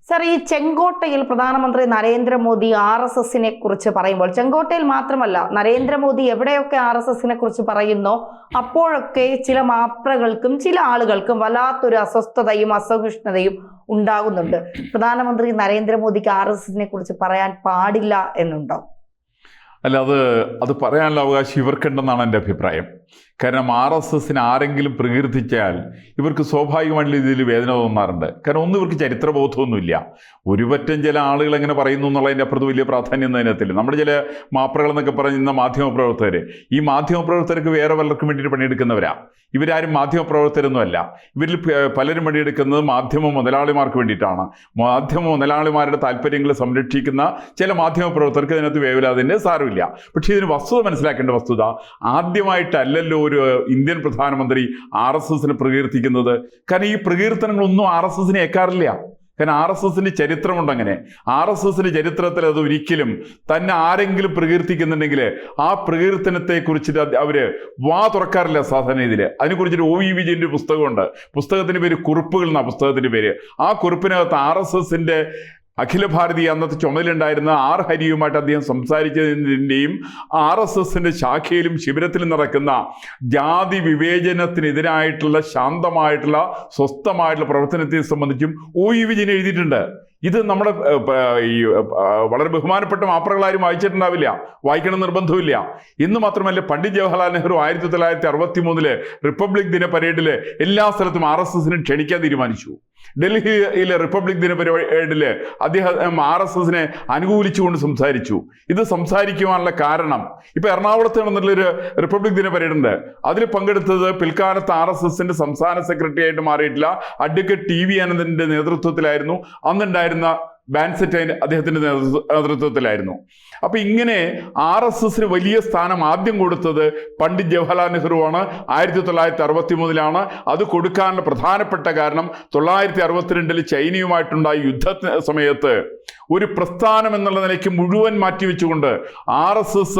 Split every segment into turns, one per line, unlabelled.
Sir, ഈ ചെങ്കോട്ടയിൽ പ്രധാനമന്ത്രി നരേന്ദ്രമോദി RSSനെ കുറിച്ച് പറയുമ്പോൾ, ചെങ്കോട്ടയിൽ മാത്രമല്ല, നരേന്ദ്രമോദി എവിടെയൊക്കെ RSSനെ കുറിച്ച് പറയുന്നോ അപ്പോഴൊക്കെ ചില മാപ്രകൾക്കും ചില ആളുകൾക്കും വല്ലാത്തൊരു അസ്വസ്ഥതയും അസഹിഷ്ണുതയും ഉണ്ടാകുന്നുണ്ട്. പ്രധാനമന്ത്രി നരേന്ദ്രമോദിക്ക് RSSനെ കുറിച്ച് പറയാൻ പാടില്ല എന്നുണ്ടോ?
അല്ല, അത് പറയാനുള്ള അവകാശം ഇവർക്കുണ്ടെന്നാണ് എൻ്റെ അഭിപ്രായം. കാരണം RSSനെ ആരെങ്കിലും പ്രകീർത്തിച്ചാൽ ഇവർക്ക് സ്വാഭാവികമായിട്ടുള്ള രീതിയിൽ വേദന തോന്നാറുണ്ട്. കാരണം ഒന്നും ഇവർക്ക് ചരിത്രബോധമൊന്നുമില്ല. ഒരുപറ്റം ചില ആളുകൾ എങ്ങനെ പറയുന്നു എന്നുള്ളതിൻ്റെ അപ്പുറത്ത് വലിയ പ്രാധാന്യം അതിനകത്തില്ല. നമ്മുടെ ചില മാപ്രകൾ എന്നൊക്കെ പറയുന്ന മാധ്യമപ്രവർത്തകർ, ഈ മാധ്യമപ്രവർത്തകർക്ക് വേറെ പലർക്കും വേണ്ടിയിട്ട് പണിയെടുക്കുന്നവരാ. ഇവരാരും മാധ്യമപ്രവർത്തകരൊന്നുമല്ല. ഇവരിൽ പലരും പണിയെടുക്കുന്നത് മാധ്യമ മുതലാളിമാർക്ക് വേണ്ടിയിട്ടാണ്. മാധ്യമ മുതലാളിമാരുടെ താല്പര്യങ്ങൾ സംരക്ഷിക്കുന്ന ചില മാധ്യമപ്രവർത്തകർക്ക് ഇതിനകത്ത് വേവലാതിൻ്റെ സാരമില്ല. പക്ഷേ ഇതിന് വസ്തുത മനസ്സിലാക്കേണ്ട വസ്തുത, ആദ്യമായിട്ടല്ലല്ലോ ഒരു ഇന്ത്യൻ പ്രധാനമന്ത്രി RSSനെ പ്രകീർത്തിക്കുന്നത്. കാരണം ഈ പ്രകീർത്തനങ്ങളൊന്നും RSSനെ ഏക്കാറില്ല. കാരണം RSSന്റെ ചരിത്രമുണ്ട്. അങ്ങനെ RSSന്റെ ചരിത്രത്തിൽ അത് ഒരിക്കലും തന്നെ ആരെങ്കിലും പ്രകീർത്തിക്കുന്നുണ്ടെങ്കിൽ ആ പ്രകീർത്തനത്തെ കുറിച്ചിട്ട് അവര് വാ തുറക്കാറില്ല സാധാരണ ഇതിൽ. അതിനെക്കുറിച്ചിട്ട് OV വിജയന്റെ പുസ്തകമുണ്ട്. പുസ്തകത്തിന്റെ പേര് കുറിപ്പുകൾ എന്നാണ് പുസ്തകത്തിന്റെ പേര്. ആ കുറിപ്പിനകത്ത് RSSന്റെ അഖില ഭാരതീയ അന്നത്തെ ചുമതലയുണ്ടായിരുന്ന R ഹരിയുമായിട്ട് അദ്ദേഹം സംസാരിച്ചതിൻ്റെയും RSSന്റെ ശാഖയിലും ശിബിരത്തിലും നടക്കുന്ന ജാതി വിവേചനത്തിനെതിരായിട്ടുള്ള ശാന്തമായിട്ടുള്ള സ്വസ്ഥമായിട്ടുള്ള പ്രവർത്തനത്തെ സംബന്ധിച്ചും OV വിജയൻ എഴുതിയിട്ടുണ്ട്. ഇത് നമ്മുടെ ഈ വളരെ ബഹുമാനപ്പെട്ട മാപ്രകളാരും വായിച്ചിട്ടുണ്ടാവില്ല, വായിക്കണം നിർബന്ധമില്ല. എന്ന് മാത്രമല്ല, പണ്ഡിറ്റ് ജവഹർലാൽ നെഹ്റു 1963 റിപ്പബ്ലിക് ദിന പരേഡിൽ എല്ലാ സ്ഥലത്തും RSSനെ ക്ഷണിക്കാൻ തീരുമാനിച്ചു. ഡൽഹിയിലെ റിപ്പബ്ലിക് ദിന പരേഡിൽ അദ്ദേഹം RSSനെ അനുകൂലിച്ചുകൊണ്ട് സംസാരിച്ചു. ഇത് സംസാരിക്കുവാനുള്ള കാരണം, ഇപ്പൊ എറണാകുളത്ത് നടന്നിട്ടുള്ളൊരു റിപ്പബ്ലിക് ദിന പരേഡുണ്ട്. അതിൽ പങ്കെടുത്തത് പിൽക്കാലത്ത് RSSന്റെ സംസ്ഥാന സെക്രട്ടറി ആയിട്ട് മാറിയിട്ടുള്ള അഡ്വക്കേറ്റ് TV ആനന്ദന്റെ നേതൃത്വത്തിലായിരുന്നു. അന്നുണ്ടായിരുന്ന ബാൻസെറ്റ് അദ്ദേഹത്തിന്റെ നേതൃത്വത്തിലായിരുന്നു. അപ്പൊ ഇങ്ങനെ RSSന് വലിയ സ്ഥാനം ആദ്യം കൊടുത്തത് പണ്ഡിറ്റ് ജവഹർലാൽ നെഹ്റുവാണ്. 1963 അത് കൊടുക്കാനുള്ള പ്രധാനപ്പെട്ട കാരണം 1962 ചൈനയുമായിട്ടുണ്ടായ യുദ്ധ സമയത്ത് ഒരു പ്രസ്ഥാനം എന്നുള്ള നിലയ്ക്ക് മുഴുവൻ മാറ്റിവെച്ചുകൊണ്ട് RSS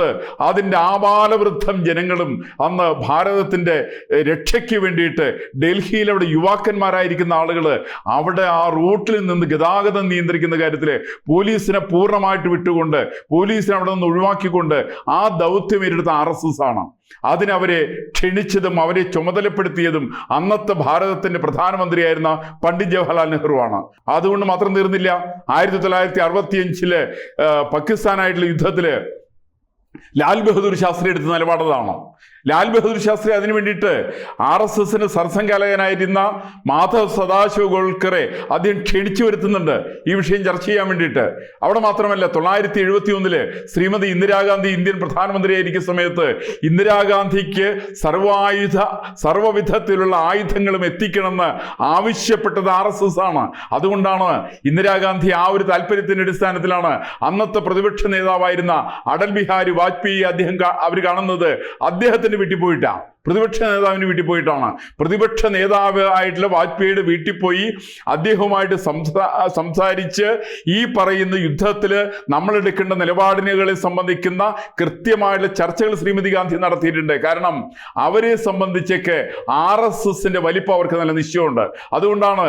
അതിൻ്റെ ആബാലവൃദ്ധം ജനങ്ങളും അന്ന് ഭാരതത്തിൻ്റെ രക്ഷയ്ക്ക് വേണ്ടിയിട്ട് ഡൽഹിയിൽ അവിടെ യുവാക്കന്മാരായിരിക്കുന്ന ആളുകൾ അവിടെ ആ റൂട്ടിൽ നിന്ന് ഗതാഗതം നിയന്ത്രിക്കുന്ന കാര്യത്തിൽ പോലീസിനെ പൂർണ്ണമായിട്ട് വിട്ടുകൊണ്ട്, പോലീസിനെ അവിടെ നിന്ന് ഒഴിവാക്കിക്കൊണ്ട് ആ ദൗത്യം ഏറ്റെടുത്ത RSS ആണ്. അതിനവരെ ക്ഷണിച്ചതും അവരെ ചുമതലപ്പെടുത്തിയതും അന്നത്തെ ഭാരതത്തിന്റെ പ്രധാനമന്ത്രിയായിരുന്ന പണ്ഡിറ്റ് ജവഹർലാൽ നെഹ്റു ആണ്. അതുകൊണ്ട് മാത്രം തീർന്നില്ല. 1965 പാകിസ്ഥാനായിട്ടുള്ള യുദ്ധത്തില് ലാൽ ബഹദൂർ ശാസ്ത്രി എടുത്ത നിലപാടതാണ്. ലാൽ ബഹദൂർ ശാസ്ത്രി അതിനു വേണ്ടിയിട്ട് RSSന് സർസംഘാലകനായിരുന്ന മാധവ് സദാശിവ ഗോൾക്കറെ അദ്ദേഹം ക്ഷണിച്ചു വരുത്തുന്നുണ്ട് ഈ വിഷയം ചർച്ച ചെയ്യാൻ വേണ്ടിയിട്ട്. അവിടെ മാത്രമല്ല, 1971 ശ്രീമതി ഇന്ദിരാഗാന്ധി ഇന്ത്യൻ പ്രധാനമന്ത്രിയായിരിക്കുന്ന സമയത്ത് ഇന്ദിരാഗാന്ധിക്ക് സർവ്വവിധത്തിലുള്ള ആയുധങ്ങളും എത്തിക്കണമെന്ന് ആവശ്യപ്പെട്ടത് RSS ആണ്. അതുകൊണ്ടാണ് ഇന്ദിരാഗാന്ധി ആ ഒരു താല്പര്യത്തിന്റെ അടിസ്ഥാനത്തിലാണ് അന്നത്തെ പ്രതിപക്ഷ നേതാവായിരുന്ന അടൽ ബിഹാരി വാജ്പേയി അവർ കാണുന്നത് അദ്ദേഹത്തിന്റെ വീട്ടിൽ പോയിട്ടാണ്, പ്രതിപക്ഷ നേതാവിന് വീട്ടിൽ പോയിട്ടാണ്. പ്രതിപക്ഷ നേതാവ് ആയിട്ടുള്ള വാജ്പേയിയുടെ വീട്ടിൽ പോയി അദ്ദേഹവുമായിട്ട് സംസാരിച്ച് ഈ പറയുന്ന യുദ്ധത്തിൽ നമ്മൾ എടുക്കേണ്ട നിലപാടിനുകളെ സംബന്ധിക്കുന്ന കൃത്യമായിട്ടുള്ള ചർച്ചകൾ ശ്രീമതി ഗാന്ധി നടത്തിയിട്ടുണ്ട്. കാരണം അവരെ സംബന്ധിച്ചൊക്കെ RSSന്റെ വലിപ്പം അവർക്ക് നല്ല നിശ്ചയമുണ്ട്. അതുകൊണ്ടാണ്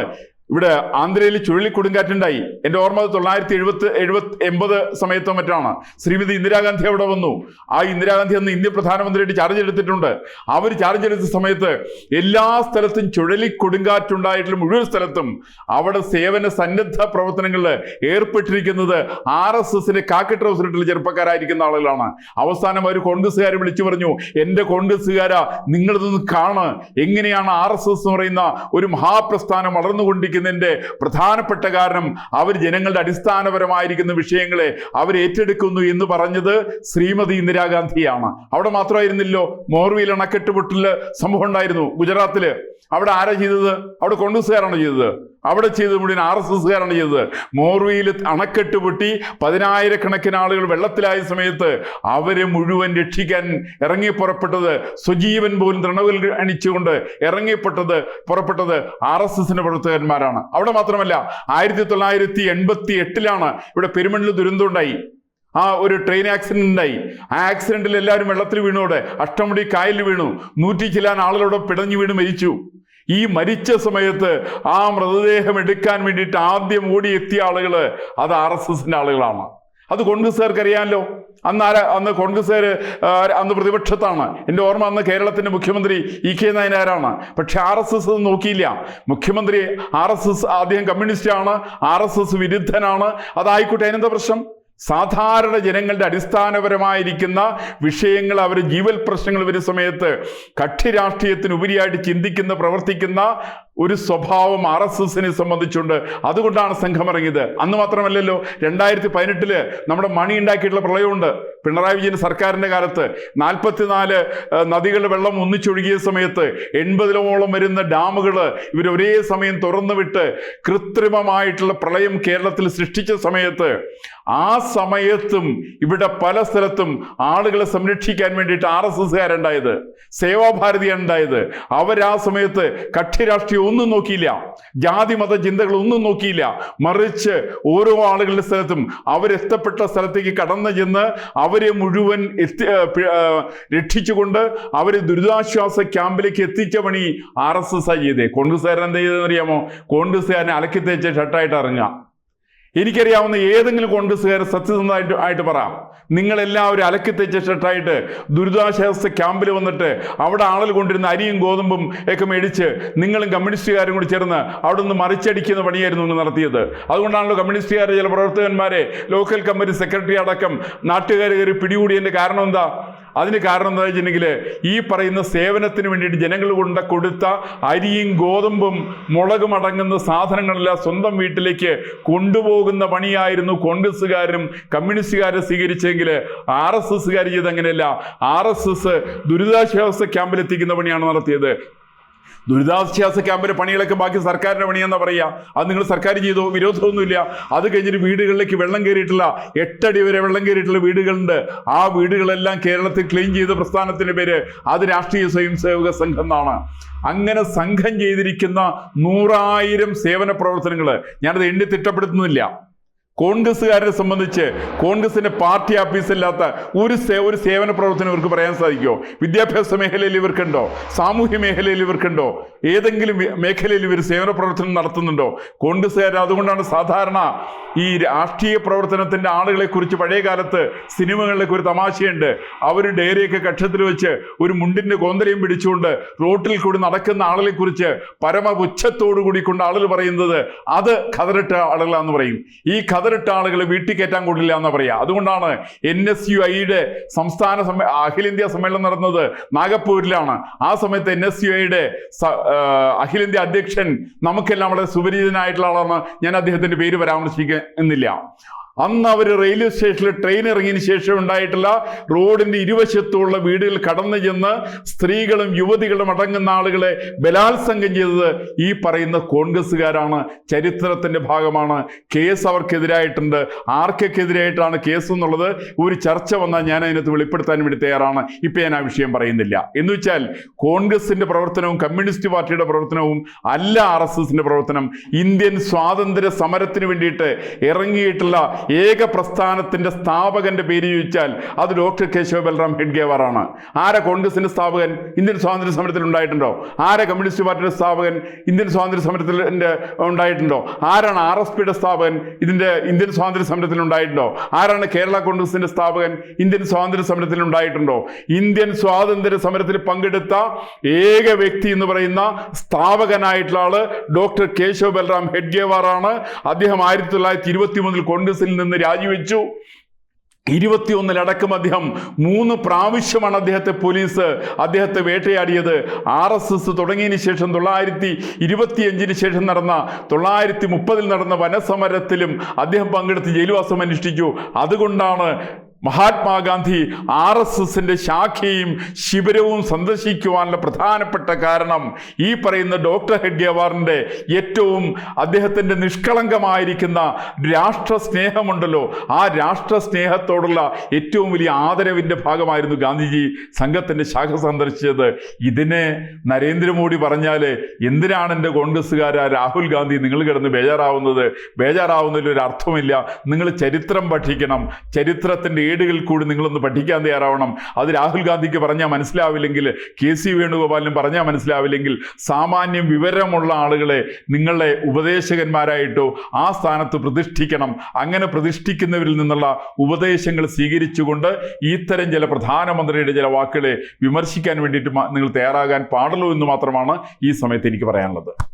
ഇവിടെ ആന്ധ്രയിൽ ചുഴലിക്കൊടുങ്കാറ്റുണ്ടായി. എൻ്റെ ഓർമ്മ 1980 സമയത്തോ മറ്റാണ്. ശ്രീമതി ഇന്ദിരാഗാന്ധി അവിടെ വന്നു. ആ ഇന്ദിരാഗാന്ധി അന്ന് ഇന്ത്യൻ പ്രധാനമന്ത്രിയായിട്ട് ചാർജ് എടുത്തിട്ടുണ്ട്. അവർ ചാർജ് എടുത്ത സമയത്ത് എല്ലാ സ്ഥലത്തും ചുഴലിക്കൊടുങ്കാറ്റുണ്ടായിട്ടുള്ള മുഴുവൻ സ്ഥലത്തും അവിടെ സേവന സന്നദ്ധ പ്രവർത്തനങ്ങളിൽ ഏർപ്പെട്ടിരിക്കുന്നത് RSSന്റെ കാക്കി ട്രൗസറിട്ടുള്ള ചെറുപ്പക്കാരായിരിക്കുന്ന ആളുകളാണ്. അവസാനം അവർ കോൺഗ്രസ്സുകാരെ വിളിച്ചു പറഞ്ഞു, എൻ്റെ കോൺഗ്രസ്സുകാരാ, നിങ്ങളിതൊന്ന് കാണ്, എങ്ങനെയാണ് RSS എന്ന് പറയുന്ന ഒരു മഹാപ്രസ്ഥാനം വളർന്നുകൊണ്ടിരിക്കുന്നത്. പ്രധാനപ്പെട്ട കാരണം അവർ ജനങ്ങളുടെ അടിസ്ഥാനപരമായിരിക്കുന്ന വിഷയങ്ങളെ അവർ ഏറ്റെടുക്കുന്നു എന്ന് പറഞ്ഞത് ശ്രീമതി ഇന്ദിരാഗാന്ധിയാണ്. അവിടെ മാത്രമായിരുന്നില്ലോ, മോർവിയിൽ അണക്കെട്ട് പൊട്ടൽ സംഭവം ഉണ്ടായിരുന്നു ഗുജറാത്തില്. അവിടെ ആരാ ചെയ്തത്? അവിടെ കോൺഗ്രസ്സുകാരാണ് ചെയ്തത്. അവിടെ ചെയ്തത് മുഴുവൻ RSSകാരാണ് ചെയ്തത്. മോർവിയിൽ അണക്കെട്ട് പൊട്ടി 10,000-കണക്കിന് ആളുകൾ വെള്ളത്തിലായ സമയത്ത് അവരെ മുഴുവൻ രക്ഷിക്കാൻ പുറപ്പെട്ടത്, സ്വജീവൻ പോലും തൃണവിൽ അണിച്ചുകൊണ്ട് പുറപ്പെട്ടത് RSSന്റെ പ്രവർത്തകന്മാരാണ്. അവിടെ മാത്രമല്ല, 1988 ഇവിടെ പെരുമണ്ണിൽ ദുരന്തം ഉണ്ടായി. ഒരു ട്രെയിൻ ആക്സിഡന്റ് ഉണ്ടായി. ആ ആക്സിഡന്റിൽ എല്ലാവരും വെള്ളത്തിൽ വീണോടെ അഷ്ടമുടി കായലിൽ വീണു. 100 ചില്ലാൻ ആളുകളോട് പിടഞ്ഞു വീണ് മരിച്ചു. ഈ മരിച്ച സമയത്ത് ആ മൃതദേഹം എടുക്കാൻ വേണ്ടിയിട്ട് ആദ്യം ഓടിയെത്തിയ ആളുകൾ അത് RSSന്റെ ആളുകളാണ്. അത് കോൺഗ്രസ്സുകാർക്ക് അറിയാമല്ലോ. അന്ന് കോൺഗ്രസ്സുകാർ അന്ന് പ്രതിപക്ഷത്താണ്. എൻ്റെ ഓർമ്മ അന്ന് കേരളത്തിൻ്റെ മുഖ്യമന്ത്രി EK നായനാരാണ്. പക്ഷെ RSS നോക്കിയില്ല. മുഖ്യമന്ത്രി RSS ആദ്യം കമ്മ്യൂണിസ്റ്റാണ്, RSS വിരുദ്ധനാണ്. അതായിക്കോട്ടെ, അതിനെന്താ പ്രശ്നം? സാധാരണ ജനങ്ങളുടെ അടിസ്ഥാനപരമായിരിക്കുന്ന വിഷയങ്ങൾ, അവർ ജീവൽ പ്രശ്നങ്ങൾ വരുന്ന സമയത്ത് കക്ഷി രാഷ്ട്രീയത്തിന് ഉപരിയായിട്ട് ചിന്തിക്കുന്ന പ്രവർത്തിക്കുന്ന ഒരു സ്വഭാവം RSSനെ സംബന്ധിച്ചുണ്ട്. അതുകൊണ്ടാണ് സംഘം ഇറങ്ങിയത്. അന്ന് മാത്രമല്ലല്ലോ, 2018 നമ്മുടെ മണി ഉണ്ടാക്കിയിട്ടുള്ള പ്രളയമുണ്ട്. പിണറായി വിജയൻ സർക്കാരിൻ്റെ കാലത്ത് 44 നദികളുടെ വെള്ളം ഒന്നിച്ചൊഴുകിയ സമയത്ത് 80ഓളം വരുന്ന ഡാമുകൾ ഇവർ ഒരേ സമയം തുറന്നു വിട്ട് കൃത്രിമമായിട്ടുള്ള പ്രളയം കേരളത്തിൽ സൃഷ്ടിച്ച സമയത്ത്, ആ സമയത്തും ഇവിടെ പല സ്ഥലത്തും ആളുകളെ സംരക്ഷിക്കാൻ വേണ്ടിയിട്ട് RSSകാരുണ്ടായത്, സേവാഭാരതിയാണ് ഉണ്ടായത്. ആ സമയത്ത് കക്ഷി രാഷ്ട്രീയം ഒന്നും നോക്കിയില്ല, ജാതി മത ചിന്തകൾ ഒന്നും നോക്കിയില്ല. മറിച്ച് ഓരോ ആളുകളുടെ സ്ഥലത്തും അവരെത്തപ്പെട്ട സ്ഥലത്തേക്ക് കടന്നു ചെന്ന് അവരെ മുഴുവൻ രക്ഷിച്ചുകൊണ്ട് അവരെ ദുരിതാശ്വാസ ക്യാമ്പിലേക്ക് എത്തിച്ച പണി RSS ചെയ്തേ. കോൺഗ്രസ്സുകാരൻ എന്താ ചെയ്തതെന്ന് അറിയാമോ? കോൺഗ്രസ്സുകാരനെ അലക്കി തേച്ച ഷർട്ടായിട്ട് ഇറങ്ങുക. എനിക്കറിയാവുന്ന ഏതെങ്കിലും കോൺഗ്രസ്സുകാർ സത്യസന്ധമായിട്ട് പറയാം, നിങ്ങളെല്ലാവരും അലക്കി തെച്ച ഷർട്ടായിട്ട് ദുരിതാശ്വാസ ക്യാമ്പിൽ വന്നിട്ട് അവിടെ ആളുകൾ കൊണ്ടിരുന്ന അരിയും ഗോതമ്പും ഒക്കെ മേടിച്ച് നിങ്ങളും കമ്മ്യൂണിസ്റ്റുകാരും കൂടി ചേർന്ന് അവിടെ നിന്ന് മറിച്ചടിക്കുന്ന പണിയായിരുന്നു നിങ്ങൾ നടത്തിയത്. അതുകൊണ്ടാണല്ലോ കമ്മ്യൂണിസ്റ്റുകാരുടെ ചില പ്രവർത്തകന്മാരെ ലോക്കൽ കമ്മിറ്റി സെക്രട്ടറി അടക്കം നാട്ടുകാർ കയറി പിടികൂടിയതിൻ്റെ കാരണം എന്താ? അതിന് കാരണം എന്താ വെച്ചിട്ടുണ്ടെങ്കിൽ, ഈ പറയുന്ന സേവനത്തിന് വേണ്ടിയിട്ട് ജനങ്ങൾ കൊണ്ട് കൊടുത്ത അരിയും ഗോതമ്പും മുളകും അടങ്ങുന്ന സാധനങ്ങളെല്ലാം സ്വന്തം വീട്ടിലേക്ക് കൊണ്ടുപോകുന്ന പണിയായിരുന്നു കോൺഗ്രസ്സുകാരും കമ്മ്യൂണിസ്റ്റുകാരും സ്വീകരിച്ചെങ്കിൽ RSSകാർ ചെയ്ത് അങ്ങനെയല്ല. RSS ദുരിതാശ്വാസ ക്യാമ്പിലെത്തിക്കുന്ന പണിയാണ് നടത്തിയത്. ദുരിതാശ്വാസ ക്യാമ്പിലെ പണികളൊക്കെ ബാക്കി സർക്കാരിൻ്റെ പണിയെന്നാ പറയുക. അത് നിങ്ങൾ സർക്കാർ ചെയ്തോ? വിരോധമൊന്നുമില്ല. അത് കഴിഞ്ഞിട്ട് വീടുകളിലേക്ക് വെള്ളം കയറിയിട്ടുള്ള 8 അടി വരെ വെള്ളം കയറിയിട്ടുള്ള വീടുകളുണ്ട്. ആ വീടുകളെല്ലാം കേരളത്തിൽ ക്ലീൻ ചെയ്ത പ്രസ്ഥാനത്തിൻ്റെ പേര് അത് രാഷ്ട്രീയ സ്വയം സേവക സംഘം എന്നാണ്. അങ്ങനെ സംഘം ചെയ്തിരിക്കുന്ന 100,000 സേവന പ്രവർത്തനങ്ങൾ ഞാനത് എണ്ണി തിട്ടപ്പെടുത്തുന്നില്ല. കോൺഗ്രസ്സുകാരെ സംബന്ധിച്ച് കോൺഗ്രസിന്റെ പാർട്ടി ഓഫീസില്ലാത്ത ഒരു സേവന പ്രവർത്തനം ഇവർക്ക് പറയാൻ സാധിക്കുമോ? വിദ്യാഭ്യാസ മേഖലയിൽ ഇവർക്കുണ്ടോ? സാമൂഹ്യ മേഖലയിൽ ഇവർക്കുണ്ടോ? ഏതെങ്കിലും മേഖലയിൽ ഇവർ സേവന പ്രവർത്തനം നടത്തുന്നുണ്ടോ? കോൺഗ്രസ്സുകാർ അതുകൊണ്ടാണ് സാധാരണ ഈ രാഷ്ട്രീയ പ്രവർത്തനത്തിന്റെ ആളുകളെ കുറിച്ച് പഴയ കാലത്ത് സിനിമകളിലൊക്കെ ഒരു തമാശയുണ്ട്. അവർ ഡയറിയൊക്കെ കക്ഷത്തിൽ വെച്ച് ഒരു മുണ്ടിന്റെ കോന്തലയും പിടിച്ചുകൊണ്ട് റോട്ടിൽ കൂടി നടക്കുന്ന ആളുകളെ കുറിച്ച് പരമപുച്ഛത്തോടു കൂടി കൊണ്ട് ആളുകൾ പറയുന്നത് അത് ഖദറിട്ട ആളുകളാന്ന് പറയും. ഈ ഖദറിട്ട ആളുകളെ വീട്ടിൽ കയറ്റാൻ കൊള്ളില്ല എന്ന് പറയാം. അതുകൊണ്ടാണ് NSUIയുടെ സംസ്ഥാന അഖിലേന്ത്യാ സമ്മേളനം നടന്നത് നാഗപ്പൂരിലാണ്. ആ സമയത്ത് NSUIയുടെ അഖിലേന്ത്യാ അധ്യക്ഷൻ നമുക്കെല്ലാം വളരെ സുപരിചിതനായിട്ടുള്ള ആളാണ്. ഞാൻ അദ്ദേഹത്തിന്റെ പേര് പരാമർശിക്കുന്നില്ല. അന്ന് അവർ റെയിൽവേ സ്റ്റേഷനിൽ ട്രെയിൻ ഇറങ്ങിയതിന് ശേഷം ഉണ്ടായിട്ടുള്ള റോഡിന്റെ ഇരുവശത്തുള്ള വീടുകൾ കടന്നു ചെന്ന് സ്ത്രീകളും യുവതികളും അടങ്ങുന്ന ആളുകളെ ബലാത്സംഗം ചെയ്തത് ഈ പറയുന്ന കോൺഗ്രസ്സുകാരാണ്. ചരിത്രത്തിന്റെ ഭാഗമാണ്. കേസ് അവർക്കെതിരായിട്ടുണ്ട്. ആർക്കെതിരായിട്ടാണ് കേസ് എന്നുള്ളത് ഒരു ചർച്ച വന്നാൽ ഞാൻ അതിനകത്ത് വെളിപ്പെടുത്താൻ വേണ്ടി തയ്യാറാണ്. ഇപ്പം ഞാൻ ആ വിഷയം പറയുന്നില്ല. എന്ന് വെച്ചാൽ കോൺഗ്രസിന്റെ പ്രവർത്തനവും കമ്മ്യൂണിസ്റ്റ് പാർട്ടിയുടെ പ്രവർത്തനവും അല്ല RSSന്റെ പ്രവർത്തനം. ഇന്ത്യൻ സ്വാതന്ത്ര്യ സമരത്തിന് വേണ്ടിയിട്ട് ഇറങ്ങിയിട്ടുള്ള ഏക പ്രസ്ഥാനത്തിന്റെ സ്ഥാപകന്റെ പേര് ചോദിച്ചാൽ അത് ഡോക്ടർ കേശവ ബൽറാം ഹെഡ്ഗേവാറാണ്. ആരാ കോൺഗ്രസിന്റെ സ്ഥാപകൻ ഇന്ത്യൻ സ്വാതന്ത്ര്യ സമരത്തിൽ ഉണ്ടായിട്ടുണ്ടോ? ആരാ കമ്മ്യൂണിസ്റ്റ് പാർട്ടിയുടെ സ്ഥാപകൻ ഇന്ത്യൻ സ്വാതന്ത്ര്യ സമരത്തിൽ ഉണ്ടായിട്ടുണ്ടോ? ആരാണ് RSPയുടെ സ്ഥാപകൻ ഇന്ത്യൻ സ്വാതന്ത്ര്യ സമരത്തിൽ ഉണ്ടായിട്ടുണ്ടോ? ആരാണ് കേരള കോൺഗ്രസിന്റെ സ്ഥാപകൻ ഇന്ത്യൻ സ്വാതന്ത്ര്യ സമരത്തിൽ ഉണ്ടായിട്ടുണ്ടോ? ഇന്ത്യൻ സ്വാതന്ത്ര്യ സമരത്തിൽ പങ്കെടുത്ത ഏക വ്യക്തി എന്ന് പറയുന്ന സ്ഥാപകനായിട്ടുള്ള ആള് ഡോക്ടർ കേശവ ബൽറാം ഹെഡ്ഗേവാറാണ്. അദ്ദേഹം 1923 കോൺഗ്രസിൽ നിന്ന് രാജിവെച്ചു. 21 അദ്ദേഹം 3 പ്രാവശ്യമാണ് അദ്ദേഹത്തെ വേട്ടയാടിയത്. RSS തുടങ്ങിയതിന് ശേഷം 1925 ശേഷം നടന്ന 1930 നടന്ന വനസമരത്തിലും അദ്ദേഹം പങ്കെടുത്ത് ജയിൽവാസം അനുഷ്ഠിച്ചു. അതുകൊണ്ടാണ് മഹാത്മാഗാന്ധി RSSന്റെ ശാഖയും ശിബിരവും സന്ദർശിക്കുവാനുള്ള പ്രധാനപ്പെട്ട കാരണം ഈ പറയുന്ന ഡോക്ടർ ഹെഡ്ഗേവാറിന്റെ ഏറ്റവും അദ്ദേഹത്തിന്റെ നിഷ്കളങ്കമായിരിക്കുന്ന രാഷ്ട്രസ്നേഹമുണ്ടല്ലോ, ആ രാഷ്ട്രസ്നേഹത്തോടുള്ള ഏറ്റവും വലിയ ആദരവിന്റെ ഭാഗമായിരുന്നു ഗാന്ധിജി സംഘത്തിന്റെ ശാഖ സന്ദർശിച്ചത്. ഇതിനെ നരേന്ദ്രമോദി പറഞ്ഞാൽ എന്തിനാണ് എൻ്റെ കോൺഗ്രസ്സുകാരാ രാഹുൽ ഗാന്ധി നിങ്ങൾ കിടന്ന് ബേജാറാവുന്നതിൽ ഒരു അർത്ഥമില്ല. നിങ്ങൾ ചരിത്രം പഠിക്കണം. ചരിത്രത്തിന്റെ ഏടുകളിൽ കൂടി നിങ്ങളൊന്ന് പഠിക്കാൻ തയ്യാറാവണം. അത് രാഹുൽ ഗാന്ധിക്ക് പറഞ്ഞാൽ മനസ്സിലാവില്ലെങ്കിൽ, KC വേണുഗോപാലിനും പറഞ്ഞാൽ മനസ്സിലാവില്ലെങ്കിൽ, സാമാന്യം വിവരമുള്ള ആളുകളെ നിങ്ങളുടെ ഉപദേശകന്മാരായിട്ടോ ആ സ്ഥാനത്ത് പ്രതിഷ്ഠിക്കണം. അങ്ങനെ പ്രതിഷ്ഠിക്കുന്നവരിൽ നിന്നുള്ള ഉപദേശങ്ങൾ സ്വീകരിച്ചുകൊണ്ട് ഇത്തരം ചില പ്രധാനമന്ത്രിയുടെ ചില വാക്കുകളെ വിമർശിക്കാൻ വേണ്ടിയിട്ട് നിങ്ങൾ തയ്യാറാകാൻ പാടുള്ളൂ എന്ന് മാത്രമാണ് ഈ സമയത്ത് എനിക്ക് പറയാനുള്ളത്.